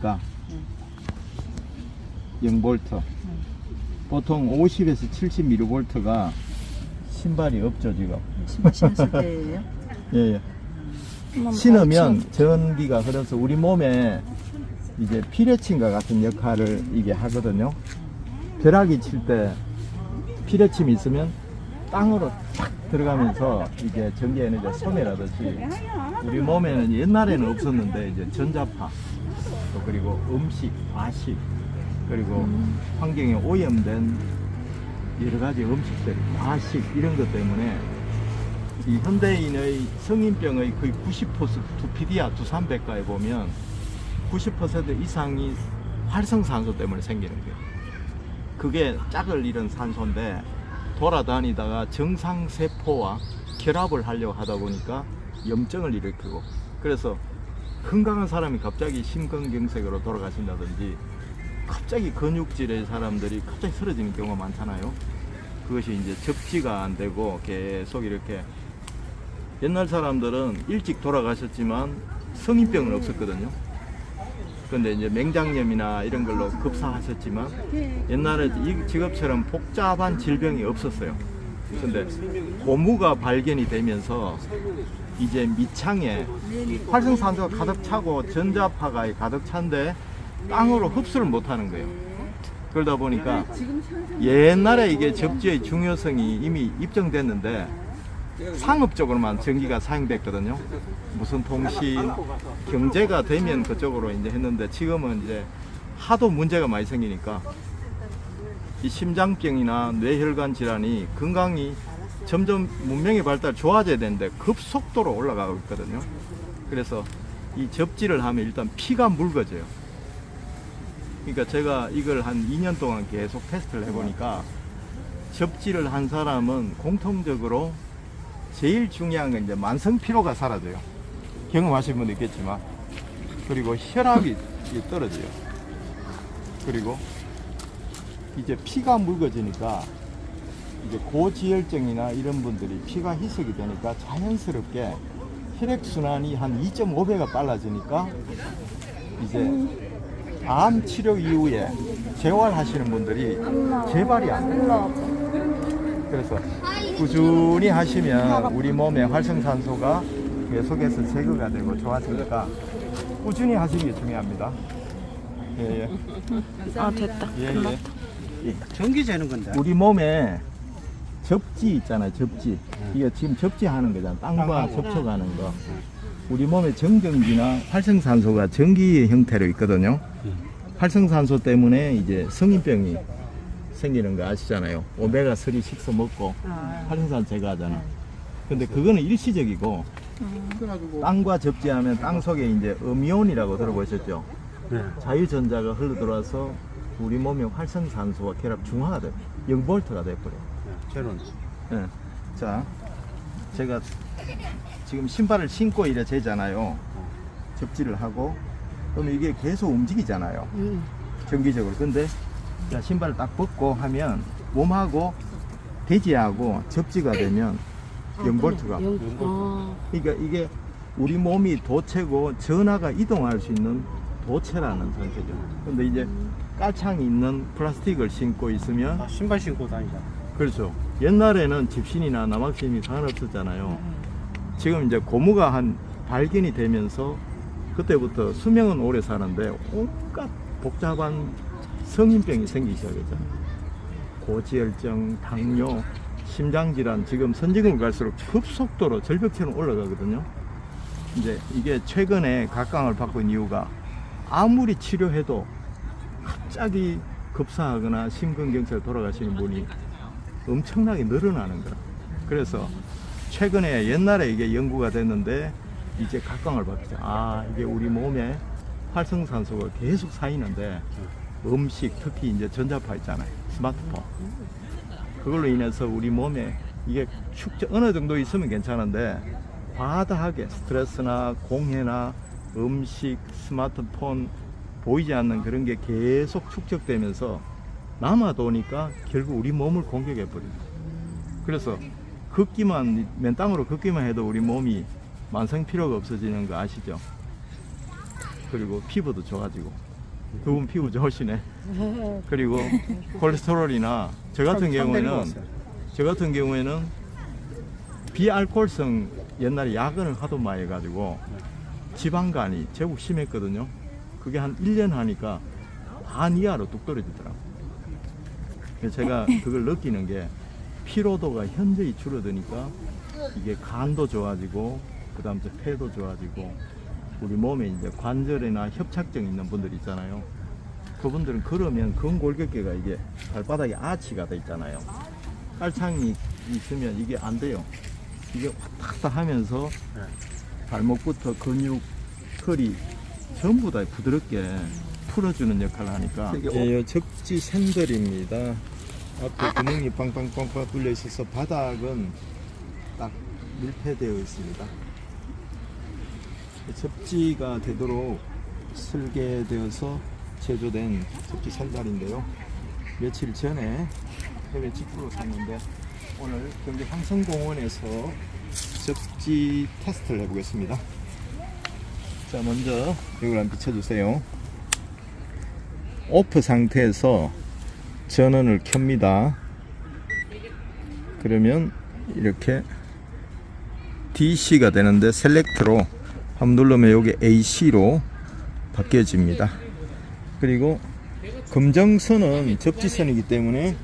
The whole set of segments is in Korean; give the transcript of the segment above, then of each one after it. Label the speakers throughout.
Speaker 1: 보니까 0V 보통 50에서 70mV가 신발이 없죠 지금.
Speaker 2: 신발 신었을 때예요?
Speaker 1: 예. 신으면 전기가 흐려서 우리 몸에 이제 피레침과 같은 역할을 이게 하거든요. 벼락이 칠 때 피레침이 있으면 땅으로 탁 들어가면서 이게 전기 에너지가 소멸하듯이 우리 몸에는 옛날에는 없었는데 이제 전자파 또 그리고 음식, 과식 그리고 환경에 오염된 여러 가지 음식들, 과식 이런 것 때문에 이 현대인의 성인병의 거의 90% 두피디아 두산백과에 보면 90% 이상이 활성산소 때문에 생기는 거예요. 그게 짝을 잃은 산소인데 돌아다니다가 정상세포와 결합을 하려고 하다 보니까 염증을 일으키고, 그래서 건강한 사람이 갑자기 심근경색으로 돌아가신다든지 갑자기 근육질의 사람들이 갑자기 쓰러지는 경우가 많잖아요. 그것이 이제 접지가 안 되고 계속 이렇게, 옛날 사람들은 일찍 돌아가셨지만 성인병은 없었거든요. 근데 이제 맹장염이나 이런 걸로 급사하셨지만 옛날에 지금처럼 복잡한 질병이 없었어요. 근데 고무가 발견이 되면서 이제 밑창에 활성산소가 가득 차고 전자파가 가득 찬데 땅으로 흡수를 못 하는 거예요. 그러다 보니까 옛날에 이게 접지의 중요성이 이미 입증됐는데 상업적으로만 전기가 사용됐거든요. 무슨 통신, 경제가 되면 그쪽으로 이제 했는데 지금은 이제 하도 문제가 많이 생기니까 이 심장병이나 뇌혈관 질환이 건강이 점점 문명의 발달 좋아져야 되는데 급속도로 올라가고 있거든요. 그래서 이 접지를 하면 일단 피가 묽어져요. 그러니까 제가 이걸 한 2년 동안 계속 테스트를 해보니까 접지를 한 사람은 공통적으로 제일 중요한 건 이제 만성 피로가 사라져요. 경험하신 분도 있겠지만, 그리고 혈압이 떨어져요. 그리고 이제 피가 묽어지니까 이제 고지혈증이나 이런 분들이 피가 희석이 되니까 자연스럽게 혈액순환이 한 2.5배가 빨라지니까 이제 암 치료 이후에 재활하시는 분들이 재발이 안 돼요. 그래서 꾸준히 하시면 우리 몸의 활성산소가 계속해서 제거가 되고 좋아지니까 꾸준히 하시는 게 중요합니다. 예, 예.
Speaker 2: 아 됐다.
Speaker 1: 예, 예.
Speaker 3: 전기 재는 건데.
Speaker 1: 우리 몸에 접지 있잖아요, 접지. 이게 지금 접지하는 거잖아, 땅과 접촉하는 거. 우리 몸의 정전기나 활성산소가 전기 형태로 있거든요. 활성산소 때문에 이제 성인병이 생기는 거 아시잖아요. 오메가3 식소 먹고 활성산소 제거하잖아. 근데 그거는 일시적이고 땅과 접지하면 땅 속에 이제 음이온이라고 들어보셨죠?
Speaker 3: 네.
Speaker 1: 자유전자가 흘러 들어와서 우리 몸의 활성산소와 결합 중화가 돼요. 0V가 돼버려요.
Speaker 3: 네, 저는
Speaker 1: 네. 자, 제가 지금 신발을 신고 이래 재잖아요. 접지를 하고 그러면 이게 계속 움직이잖아요. 정기적으로. 근데 자, 신발을 딱 벗고 하면 몸하고 대지하고 접지가 되면 0V가. 그러니까 이게 우리 몸이 도체고 전하가 이동할 수 있는 도체라는 상태죠. 근데 이제 깔창이 있는 플라스틱을 신고 있으면
Speaker 3: 다 신발 신고 다니자.
Speaker 1: 그렇죠. 옛날에는 집신이나 남학신이 상관없었잖아요. 지금 이제 고무가 한 발견이 되면서 그때부터 수명은 오래 사는데 온갖 복잡한 성인병이 생기기 시작했잖아요. 고지혈증, 당뇨, 심장질환, 지금 선진국을 갈수록 급속도로 절벽처럼 올라가거든요. 이제 이게 최근에 각광을 받고 있는 이유가 아무리 치료해도 갑자기 급사하거나 심근경색으로 돌아가시는 분이 엄청나게 늘어나는 거야. 그래서 최근에 옛날에 이게 연구가 됐는데 이제 각광을 받죠. 아, 이게 우리 몸에 활성산소가 계속 쌓이는데 음식, 특히 이제 전자파 있잖아요. 스마트폰. 그걸로 인해서 우리 몸에 이게 어느 정도 있으면 괜찮은데 과다하게 스트레스나 공해나 음식, 스마트폰, 보이지 않는 그런 게 계속 축적되면서 남아도니까 결국 우리 몸을 공격해버립니다. 그래서 걷기만, 맨 땅으로 걷기만 해도 우리 몸이 만성 피로가 없어지는 거 아시죠? 그리고 피부도 좋아지고 두 분 피부 좋으시네. 그리고 콜레스테롤이나 저 같은 경우에는 비알코올성 옛날에 야근을 하도 많이 해가지고 지방간이 제법 심했거든요. 그게 한 1년 하니까 반 이하로 뚝 떨어지더라고요. 그래서 제가 그걸 느끼는 게 피로도가 현저히 줄어드니까 이게 간도 좋아지고 그 다음 폐도 좋아지고 우리 몸에 이제 관절이나 협착증 있는 분들 있잖아요. 그분들은 걸으면 근골격계가 이게 발바닥에 아치가 돼 있잖아요. 깔창이 있으면 이게 안 돼요. 이게 왔다 갔다 하면서 발목부터 근육, 털이 전부 다 부드럽게 풀어주는 역할을 하니까. 이 접지 샌들입니다. 앞에 구멍이 빵빵빵빵 뚫려 있어서 바닥은 딱 밀폐되어 있습니다. 접지가 되도록 설계되어서 제조된 접지 샌들인데요. 며칠 전에 해외 직구로 샀는데 오늘 경기 항성공원에서 접지 테스트를 해보겠습니다. 자, 먼저 이걸 한번 비춰주세요. 오프 상태에서 전원을 켭니다. 그러면 이렇게 DC가 되는데 셀렉트로 한번 누르면 여기 AC로 바뀌어집니다. 그리고 검정선은 접지선이기 때문에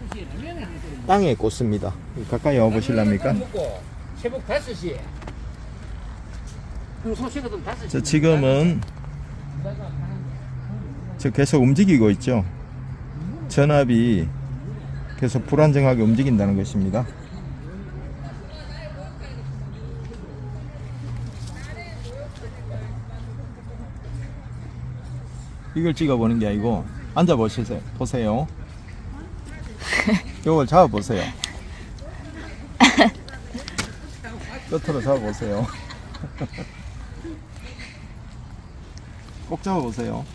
Speaker 1: 땅에 꽂습니다. 가까이 와보실랍니까?
Speaker 4: 새벽 5시에. 소식은 5시.
Speaker 1: 자, 지금은 저 계속 움직이고 있죠. 전압이 계속 불안정하게 움직인다는 것입니다. 이걸 찍어보는 게 아니고 앉아 보세요. 이걸 잡아보세요. 끝으로 잡아보세요. 꼭 잡아보세요.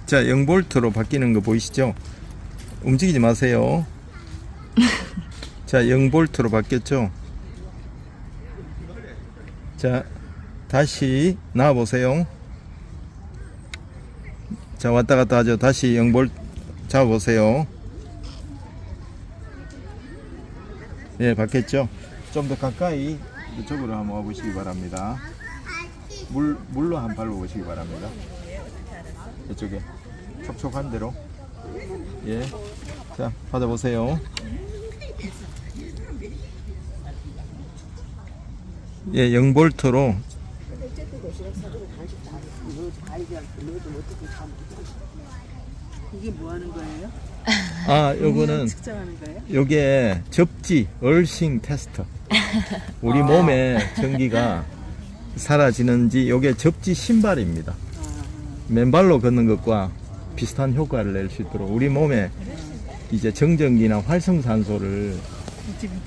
Speaker 1: 자, 0V로 바뀌는 거 보이시죠? 움직이지 마세요. 자, 0V로 바뀌었죠? 자, 다시 나와보세요. 자, 왔다 갔다 하죠. 다시 0V 잡아보세요. 예, 바뀌었죠? 좀 더 가까이 이쪽으로 한번 와보시기 바랍니다. 물로 한번 밟아보시기 바랍니다. 이쪽에 촉촉한 대로. 예, 자, 받아보세요. 예, 0V로.
Speaker 2: 이게 뭐 하는 거예요?
Speaker 1: 아, 요거는
Speaker 2: 측정하는 거예요?
Speaker 1: 요게 접지 얼싱 테스트. 우리 몸에 전기가 사라지는지. 요게 접지 신발입니다. 맨발로 걷는 것과 비슷한 효과를 낼 수 있도록 우리 몸에 이제 정전기나 활성산소를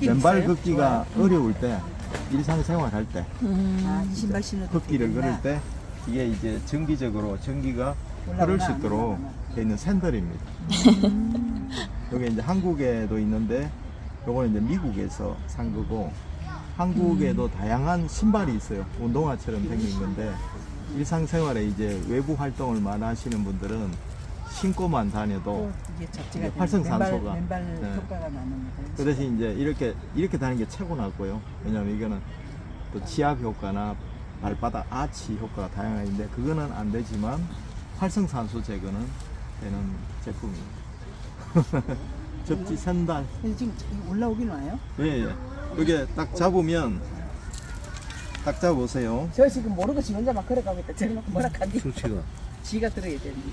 Speaker 1: 맨발 걷기가 어려울 때, 일상생활 할 때,
Speaker 2: 신발 신어도
Speaker 1: 걷기를 걸을 때 이게 이제 정기적으로 전기가 흐를 수 있도록 되어 있는 샌들입니다. 여기 이제 한국에도 있는데 요거는 이제 미국에서 산 거고, 한국에도 다양한 신발이 있어요. 운동화처럼 생긴 건데 일상생활에 이제 외부 활동을 많이 하시는 분들은 신고만 다녀도
Speaker 2: 이게 접지가 되는
Speaker 1: 활성산소가
Speaker 2: 맨발
Speaker 1: 네.
Speaker 2: 효과가 나는 거예요.
Speaker 1: 그 대신 이제 이렇게 다니는 게 최고 낫고요. 왜냐면 이거는 또 지압 효과나 발바닥 아치 효과가 다양한데 그거는 안 되지만 활성산소 제거는 되는 제품입니다. 접지 샌들.
Speaker 2: 근데 지금 올라오긴 와요?
Speaker 1: 예, 예. 이게 딱 잡으면 딱 잡아보세요.
Speaker 2: 저 지금 모르고 지 혼자 막 걸어가고 있다. 저는 뭐라 하니?
Speaker 3: 수치가.
Speaker 2: 지가 들어야 되는데.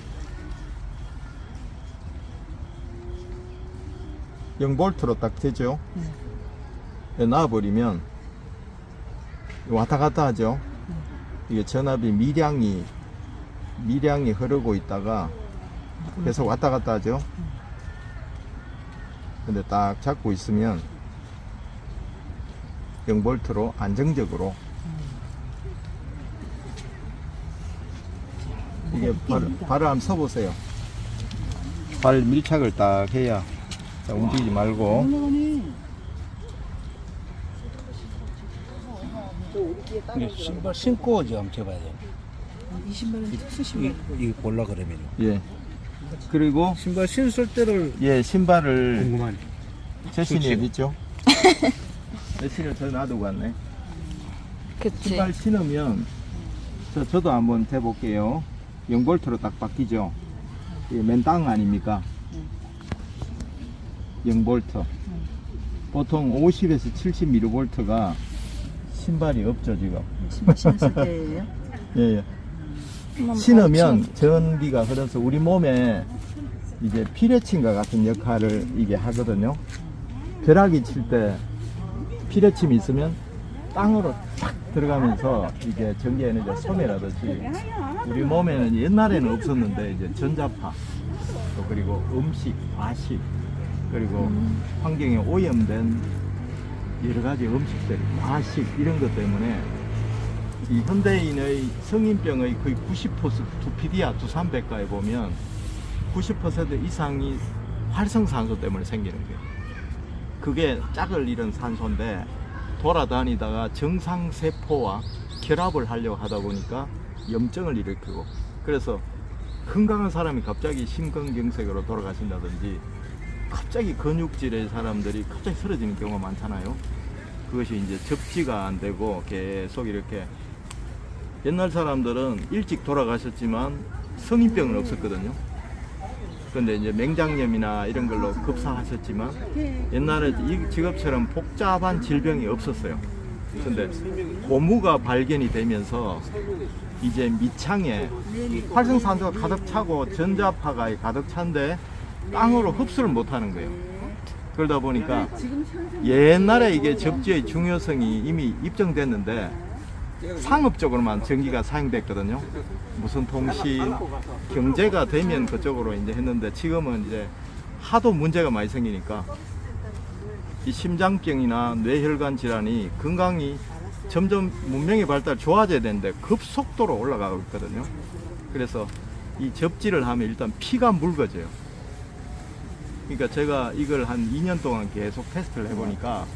Speaker 1: 0V로 딱 되죠. 놔버리면 왔다 갔다 하죠. 이게 전압이 미량이 흐르고 있다가 계속 왔다 갔다 하죠. 근데 딱 잡고 있으면 0V로 안정적으로 이게 발을 한번 서보세요. 발 밀착을 딱 해야. 자, 움직이지 말고.
Speaker 4: 신발 신고 좀 해봐야 돼.
Speaker 2: 이 신발은 특수 신발이고.
Speaker 3: 이 볼라 그러면요.
Speaker 1: 예. 그리고
Speaker 3: 신발 신을 때를
Speaker 1: 예, 신발을
Speaker 3: 궁금하네.
Speaker 1: 제신이
Speaker 3: 그치요.
Speaker 1: 어디 있죠? 제신을 저 놔두고 왔네.
Speaker 5: 그치.
Speaker 1: 신발 신으면 저도 한번 재볼게요. 0볼트로 딱 바뀌죠. 이게 맨땅 아닙니까? 0볼트. 보통 50에서 70mV가 신발이 없죠 지금.
Speaker 2: 신발 신었을 때예요?
Speaker 1: 예, 예. 신으면 전기가 흘러서 우리 몸에 이제 피레침과 같은 역할을 이게 하거든요. 벼락이 칠 때 피레침이 있으면 땅으로 탁 들어가면서 이게 전기 에너지가 소멸하듯이 우리 몸에는 옛날에는 없었는데 이제 전자파 또 그리고 음식, 과식 그리고 환경에 오염된 여러 가지 음식들, 과식 이런 것 때문에 이 현대인의 성인병의 거의 90% 두피디아 두산백과에 보면 90% 이상이 활성산소 때문에 생기는 거예요. 그게 짝을 잃은 산소인데 돌아다니다가 정상세포와 결합을 하려고 하다 보니까 염증을 일으키고 그래서 건강한 사람이 갑자기 심근경색으로 돌아가신다든지 갑자기 근육질의 사람들이 갑자기 쓰러지는 경우가 많잖아요. 그것이 이제 접지가 안 되고 계속 이렇게 옛날 사람들은 일찍 돌아가셨지만 성인병은 없었거든요. 근데 이제 맹장염이나 이런 걸로 급사하셨지만 옛날에 이 직업처럼 복잡한 질병이 없었어요. 근데 고무가 발견이 되면서 이제 밑창에 활성산소가 가득 차고 전자파가 가득 찬데 땅으로 흡수를 못 하는 거예요. 그러다 보니까 옛날에 이게 접지의 중요성이 이미 입증됐는데 상업적으로만 전기가 사용됐거든요. 무슨 통신, 경제가 되면 그쪽으로 이제 했는데 지금은 이제 하도 문제가 많이 생기니까 이 심장병이나 뇌혈관 질환이 건강이 점점 문명의 발달 좋아져야 되는데 급속도로 올라가고 있거든요. 그래서 이 접지를 하면 일단 피가 묽어져요. 그러니까 제가 이걸 한 2년 동안 계속 테스트를 해보니까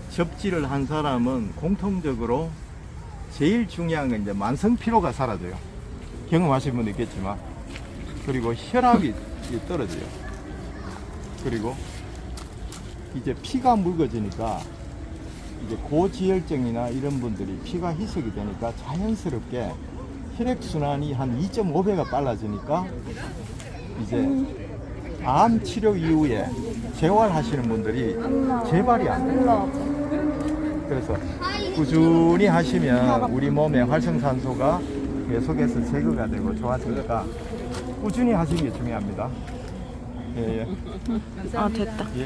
Speaker 1: 접지를 한 사람은 공통적으로 제일 중요한 건 이제 만성 피로가 사라져요. 경험하신 분도 있겠지만. 그리고 혈압이 떨어져요. 그리고 이제 피가 묽어지니까 이제 고지혈증이나 이런 분들이 피가 희석이 되니까 자연스럽게 혈액순환이 한 2.5배가 빨라지니까 이제 암 치료 이후에 재활하시는 분들이 재발이 안 돼요. 그래서 꾸준히 하시면 우리 몸의 활성산소가 계속해서 제거가 되고 좋아지니까 꾸준히 하시는 게 중요합니다. 예, 예.
Speaker 5: 아, 됐다.
Speaker 1: 예.